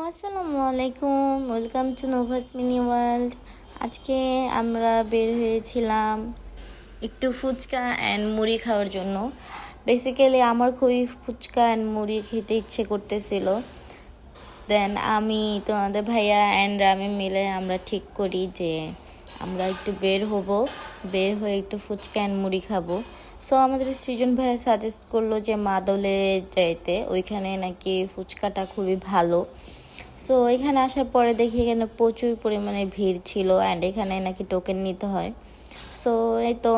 আসসালামু আলাইকুম, welcome to Nova's mini world. আজকে আমরা বের হয়েছিলাম একটু ফুচকা অ্যান্ড মুড়ি খাওয়ার জন্য। বেসিক্যালি আমার খুবই ফুচকা অ্যান্ড মুড়ি খেতে ইচ্ছে করতেছিল। দেন আমি তোমাদের ভাইয়া অ্যান্ড আমি মিলে আমরা ঠিক করি যে আমরা একটু বের হয়ে একটু ফুচকা অ্যান্ড মুড়ি খাবো। সো আমাদের সৃজন ভাইয়া সাজেস্ট করলো যে মাদলে যাইতে, ওইখানে নাকি ফুচকাটা খুবই ভালো। সো এখানে আসার পরে দেখি এখানে প্রচুর পরিমাণে ভিড় ছিল অ্যান্ড এখানে নাকি টোকেন নিতে হয়। সো এই তো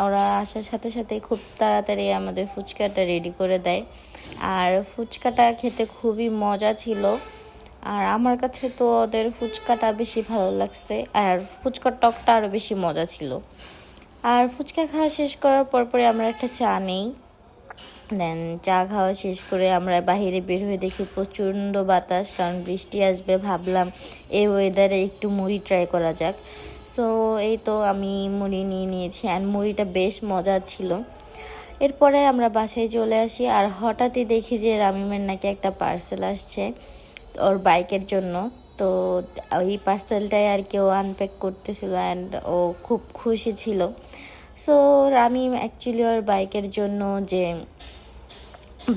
ওরা আসার সাথে সাথে খুব তাড়াতাড়ি আমাদের ফুচকাটা রেডি করে দেয়। আর ফুচকাটা খেতে খুবই মজা ছিল। আর আমার কাছে তো ওদের ফুচকাটা বেশি ভালো লাগছে, আর ফুচকার টকটা আরও বেশি মজা ছিল। আর ফুচকা খাওয়া শেষ করার পরপরে আমরা একটা চা নেই। দেন চা খাওয়া শেষ করে আমরা বাইরে বের হয়ে দেখি প্রচণ্ড বাতাস, কারণ বৃষ্টি আসবে। ভাবলাম এই ওয়েদারে একটু মুড়ি ট্রাই করা যাক। সো এই তো আমি মুড়ি নিয়ে নিয়েছি, অ্যান্ড মুড়িটা বেশ মজা ছিল। এরপরে আমরা বাসায় চলে আসি, আর হঠাৎই দেখি যে রামিমের নাকি একটা পার্সেল আসছে ওর বাইকের জন্য। তো ওই পার্সেলটাই আর কেউ আনপ্যাক করতেছিল অ্যান্ড ও খুব খুশি ছিল। সো রামিম অ্যাকচুয়ালি ওর বাইকের জন্য যে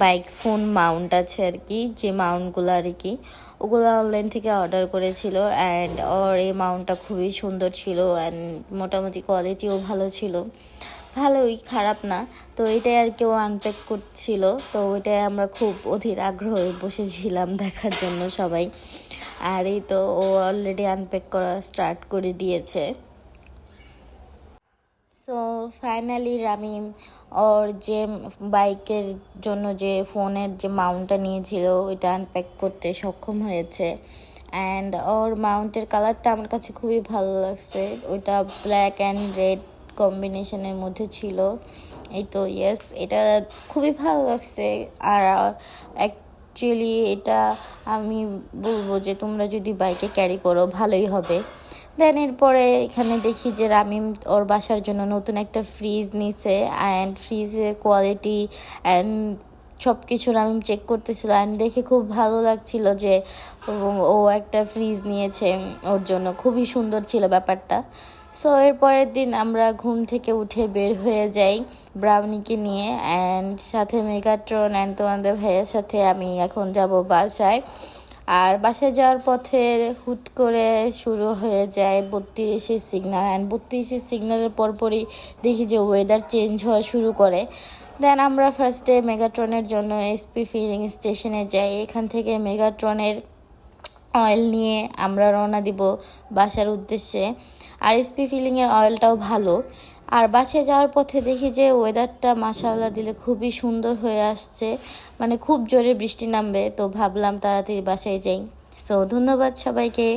বাইক ফোন মাউন্ট আছে আর কি, যে মাউন্টগুলো আর কি, ওগুলো অনলাইন থেকে অর্ডার করেছিল। অ্যান্ড ওর এই মাউন্টটা খুবই সুন্দর ছিল অ্যান্ড মোটামুটি কোয়ালিটিও ভালো ছিল, ভালোই, খারাপ না। তো এটাই আর কেউ আনপ্যাক করছিল, তো ওইটাই আমরা খুব অধীর আগ্রহে বসেছিলাম দেখার জন্য সবাই। আর এই তো ও অলরেডি আনপ্যাক করা স্টার্ট করে দিয়েছে। সো ফাইনালি রামিম ওর যে বাইকের জন্য যে ফোনের যে মাউন্টটা নিয়েছিল ওইটা আনপ্যাক করতে সক্ষম হয়েছে। অ্যান্ড ওর মাউন্টের কালারটা আমার কাছে খুবই ভালো লাগছে, ওইটা ব্ল্যাক অ্যান্ড রেড কম্বিনেশনের মধ্যে ছিল। এই তো ইয়েস, এটা খুবই ভালো লাগছে। আর অ্যাকচুয়ালি এটা আমি বলবো যে তোমরা যদি বাইকে ক্যারি করো ভালোই হবে। দেন এরপরে এখানে দেখি যে রামিম ওর বাসার জন্য নতুন একটা ফ্রিজ নিছে, অ্যান্ড ফ্রিজের কোয়ালিটি অ্যান্ড সব কিছু রামিম চেক করতেছিল, অ্যান্ড দেখে খুব ভালো লাগছিল যে ও একটা ফ্রিজ নিয়েছে ওর জন্য। খুবই সুন্দর ছিল ব্যাপারটা। সো এর পরের দিন আমরা ঘুম থেকে উঠে বের হয়ে যাই ব্রাউনিকে নিয়ে, অ্যান্ড সাথে মেগাট্রন অ্যান্ড তোমাদের ভাইয়ের সাথে আমি এখন যাব বাসায়। আর বাসায় যাওয়ার পথে হুট করে শুরু হয়ে যায় 32-এর সিগন্যাল, অ্যান্ড 32-এর সিগন্যালের পরপরই দেখি যে ওয়েদার চেঞ্জ হওয়া শুরু করে। দেন আমরা ফার্স্টে মেগাট্রনের জন্য এসপি ফিলিং স্টেশনে যাই। এখান থেকে মেগাট্রনের অয়েল নিয়ে আমরা রওনা দিব বাসার উদ্দেশ্যে। আর এসপি ফিলিংয়ের অয়েলটাও ভালো। আর বাসায় যাওয়ার পথে দেখি যে ওয়েদারটা মাশাআল্লাহ দিলে খুবই সুন্দর হয়ে আসছে, মানে খুব জোরে বৃষ্টি নামবে। তো ভাবলাম তাড়াতাড়ি বাসায় যাই। সো ধন্যবাদ সবাইকে।